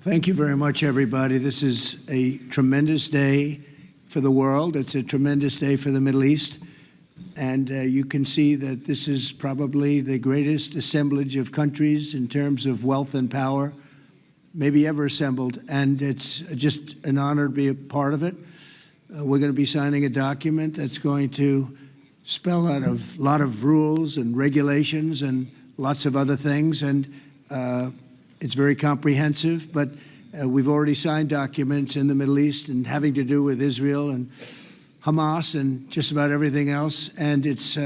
Thank you very much, everybody. This is a tremendous day for the world. It's a tremendous day for the Middle East. And you can see that this is probably the greatest assemblage of countries in terms of wealth and power maybe ever assembled. And it's just an honor to be a part of it. We're going to be signing a document that's going to spell out a lot of rules and regulations and lots of other things. And it's very comprehensive, but we've already signed documents in the Middle East and having to do with Israel and Hamas and just about everything else. And it's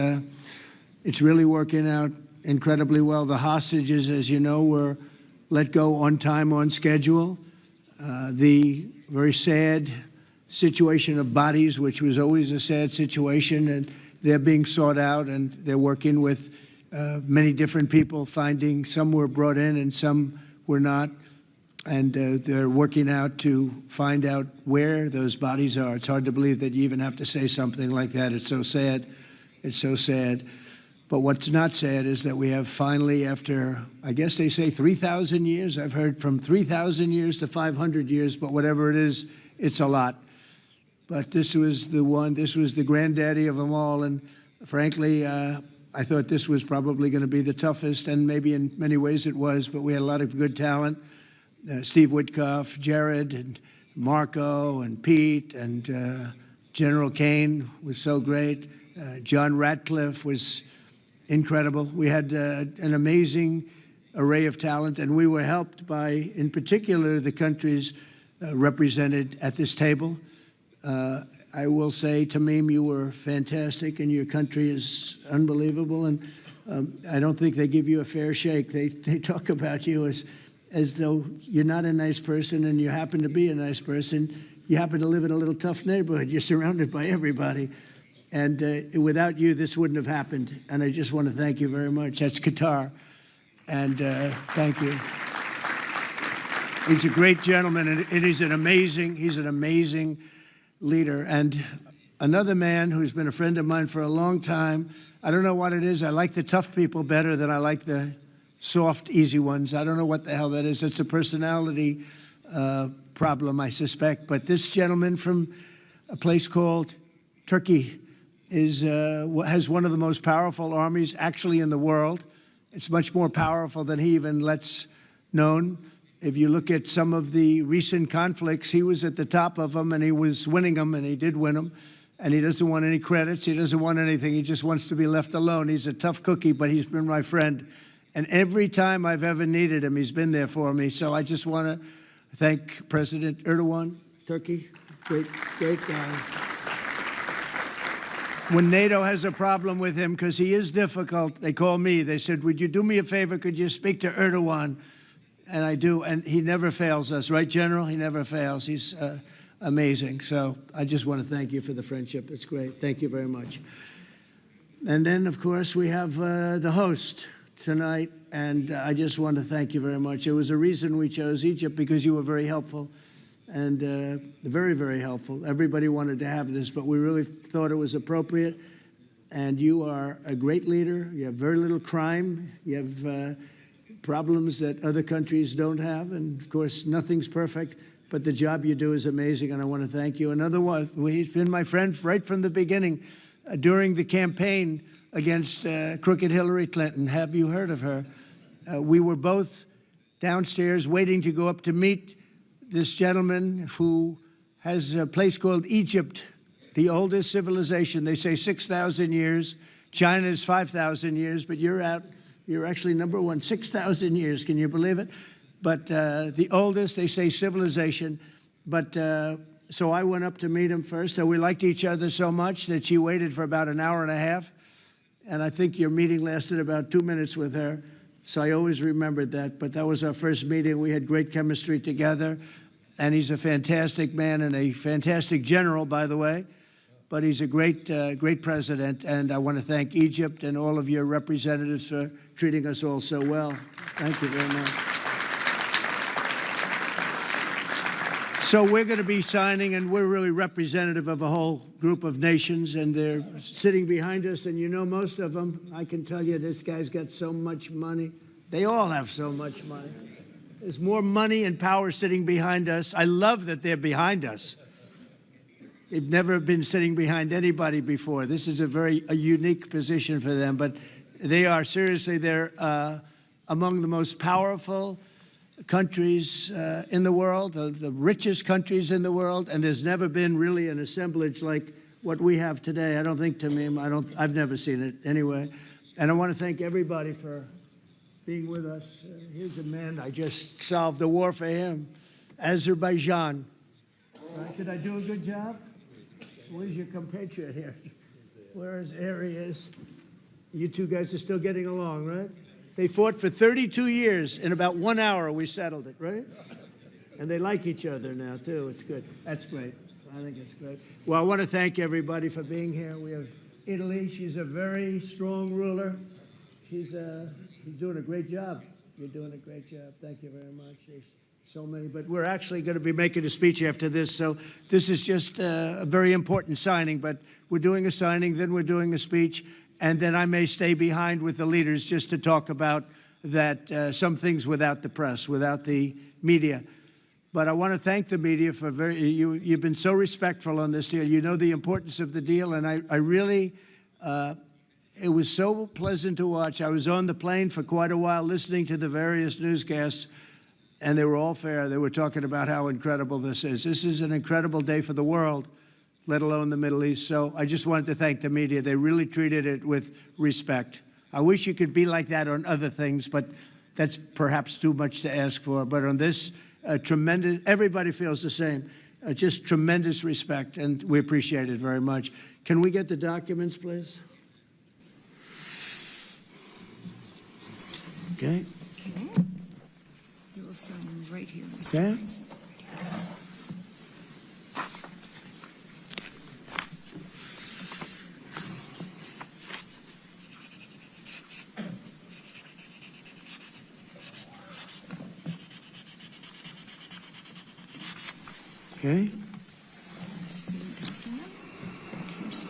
really working out incredibly well. The hostages, as you know, were let go on time, on schedule. The very sad situation of bodies, which was always a sad situation, and they're being sought out, and they're working with many different people, finding some were brought in and some were not. And they're working out to find out where those bodies are. It's hard to believe that you even have to say something like that. It's so sad. It's so sad. But what's not sad is that we have finally, after, I guess they say 3,000 years, I've heard from 3,000 years to 500 years, but whatever it is, it's a lot. But this was the one, this was the granddaddy of them all. And frankly, I thought this was probably going to be the toughest, and maybe in many ways it was, but we had a lot of good talent. Steve Witkoff, Jared, and Marco, and Pete, and General Kane was so great. John Ratcliffe was incredible. We had an amazing array of talent, and we were helped by, in particular, the countries represented at this table. I will say, Tamim, you were fantastic, and your country is unbelievable, and I don't think they give you a fair shake. They talk about you as though you're not a nice person, and you happen to be a nice person. You happen to live in a little tough neighborhood. You're surrounded by everybody. And without you, this wouldn't have happened. And I just want to thank you very much. That's Qatar. And thank you. He's a great gentleman, and he's an amazing leader. And another man who's been a friend of mine for a long time, I don't know what it is. I like the tough people better than I like the soft, easy ones. I don't know what the hell that is. It's a personality problem, I suspect. But this gentleman from a place called Turkey has one of the most powerful armies actually in the world. It's much more powerful than he even lets known. If you look at some of the recent conflicts, he was at the top of them, and he was winning them, and he did win them. And he doesn't want any credits. He doesn't want anything. He just wants to be left alone. He's a tough cookie, but he's been my friend. And every time I've ever needed him, he's been there for me. So I just want to thank President Erdogan, Turkey, great guy. When NATO has a problem with him, because he is difficult, they call me. They said, would you do me a favor? Could you speak to Erdogan? And I do, and he never fails us. Right, General? He never fails. He's amazing. So I just want to thank you for the friendship. It's great. Thank you very much. And then, of course, we have the host tonight, and I just want to thank you very much. There was a reason we chose Egypt, because you were very helpful, and very, very helpful. Everybody wanted to have this, but we really thought it was appropriate, and you are a great leader. You have very little crime. You have problems that other countries don't have, and of course, nothing's perfect, but the job you do is amazing, and I want to thank you. Another one, he's been my friend right from the beginning. During the campaign against crooked Hillary Clinton. Have you heard of her? We were both downstairs waiting to go up to meet this gentleman who has a place called Egypt, the oldest civilization. They say 6,000 years. China's 5,000 years, but you're actually number one, 6,000 years. Can you believe it? But the oldest, they say, civilization. But so I went up to meet him first. We liked each other so much that she waited for about an hour and a half. And I think your meeting lasted about 2 minutes with her. So I always remembered that. But that was our first meeting. We had great chemistry together. And he's a fantastic man and a fantastic general, by the way. But he's a great president. And I want to thank Egypt and all of your representatives for treating us all so well. Thank you very much. So we're going to be signing, and we're really representative of a whole group of nations, and they're sitting behind us, and you know most of them. I can tell you this guy's got so much money. They all have so much money. There's more money and power sitting behind us. I love that they're behind us. They've never been sitting behind anybody before. This is a unique position for them, but they are seriously, they're among the most powerful countries in the world, the richest countries in the world, and there's never been really an assemblage like what we have today. I don't think, Tamim, I've never seen it anyway. And I want to thank everybody for being with us. Here's a man, I just solved a war for him, Azerbaijan. Right, did I do a good job? Where's your compatriot here? Where's Arias? You two guys are still getting along, right? They fought for 32 years. In about 1 hour, we settled it, right? And they like each other now, too. It's good. That's great. I think it's great. Well, I want to thank everybody for being here. We have Italy. She's a very strong ruler. She's doing a great job. You're doing a great job. Thank you very much. There's so many. But we're actually going to be making a speech after this. So this is just a very important signing. But we're doing a signing, then we're doing a speech. And then I may stay behind with the leaders just to talk about that, some things without the press, without the media. But I want to thank the media for you've been so respectful on this deal. You know the importance of the deal, and I really, it was so pleasant to watch. I was on the plane for quite a while listening to the various newscasts, and they were all fair. They were talking about how incredible this is. This is an incredible day for the world, let alone the Middle East. So I just wanted to thank the media. They really treated it with respect. I wish you could be like that on other things, but that's perhaps too much to ask for. But on this, tremendous, everybody feels the same. Just tremendous respect, and we appreciate it very much. Can we get the documents, please? Okay. Okay. You will sign right here. Okay. Okay. Same document. Here's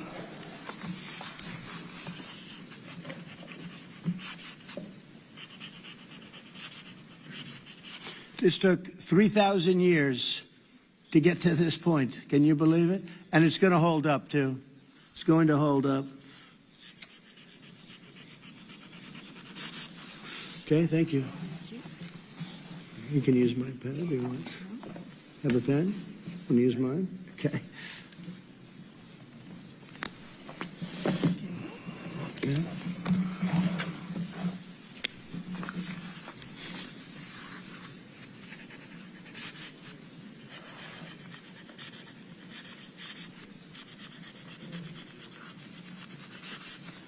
This took 3,000 years to get to this point. Can you believe it? And it's going to hold up, too. It's going to hold up. Okay, thank you. You can use my pen if you want. Have a pen? Want to use mine? Okay. Okay.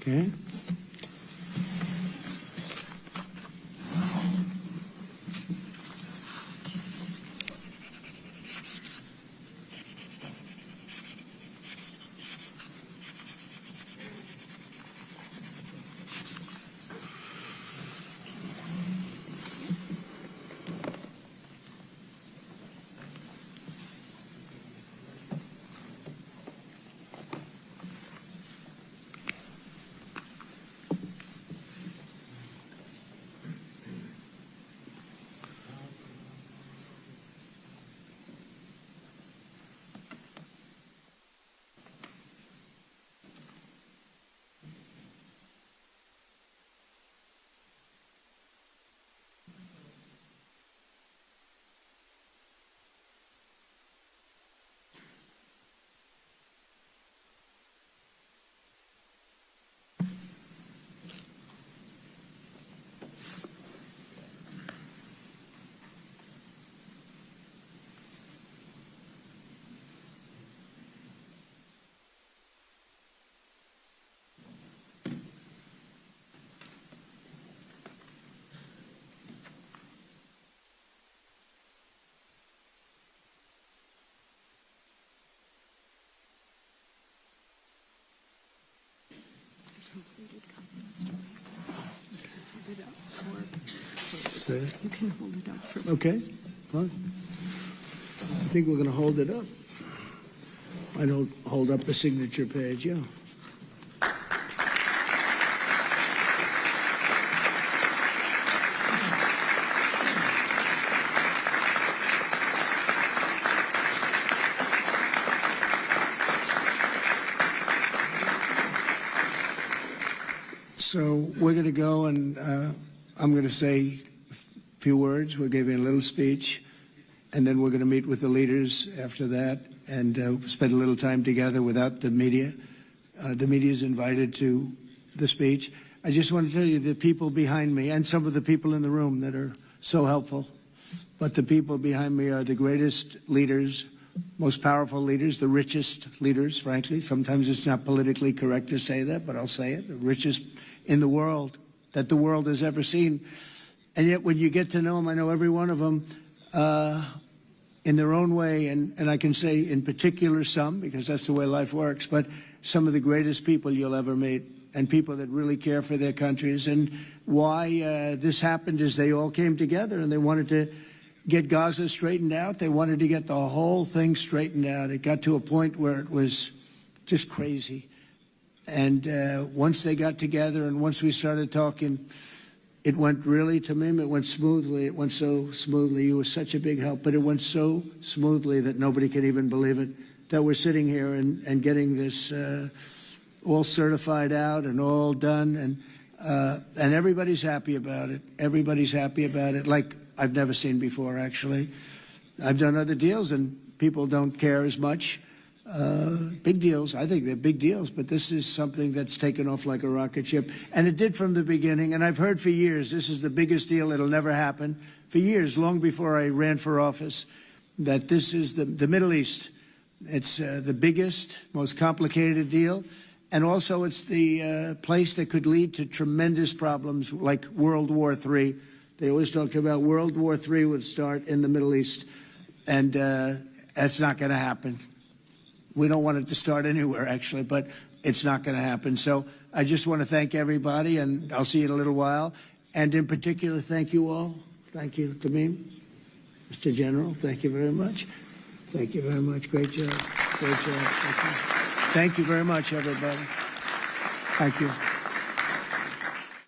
Okay. You can hold it up for Okay, fine. I think we're going to hold it up. I don't hold up the signature page, yeah. So we're going to go, and I'm going to say a few words. We'll give you a little speech, and then we're going to meet with the leaders after that and spend a little time together without the media. The media is invited to the speech. I just want to tell you the people behind me and some of the people in the room that are so helpful, but the people behind me are the greatest leaders, most powerful leaders, the richest leaders, frankly. Sometimes it's not politically correct to say that, but I'll say it, the richest in the world that the world has ever seen. And yet when you get to know them, I know every one of them in their own way, and I can say in particular some, because that's the way life works, but some of the greatest people you'll ever meet, and people that really care for their countries. And why this happened is they all came together and they wanted to get Gaza straightened out. They wanted to get the whole thing straightened out. It got to a point where it was just crazy. And once they got together and once we started talking, it went really, Tamim, it went smoothly. It went so smoothly. You were such a big help, but it went so smoothly that nobody can even believe it, that we're sitting here and getting this all certified out and all done. And everybody's happy about it. Everybody's happy about it, like I've never seen before, actually. I've done other deals, and people don't care as much. Big deals, I think they're big deals, but this is something that's taken off like a rocket ship. And it did from the beginning, and I've heard for years, this is the biggest deal, it'll never happen. For years, long before I ran for office, that this is the Middle East. It's the biggest, most complicated deal. And also it's the place that could lead to tremendous problems like World War III. They always talked about World War III would start in the Middle East. And that's not going to happen. We don't want it to start anywhere, actually, but it's not going to happen. So I just want to thank everybody, and I'll see you in a little while. And in particular, thank you all. Thank you, Tamim. Mr. General, thank you very much. Thank you very much. Great job. Great job. Thank you very much, everybody. Thank you.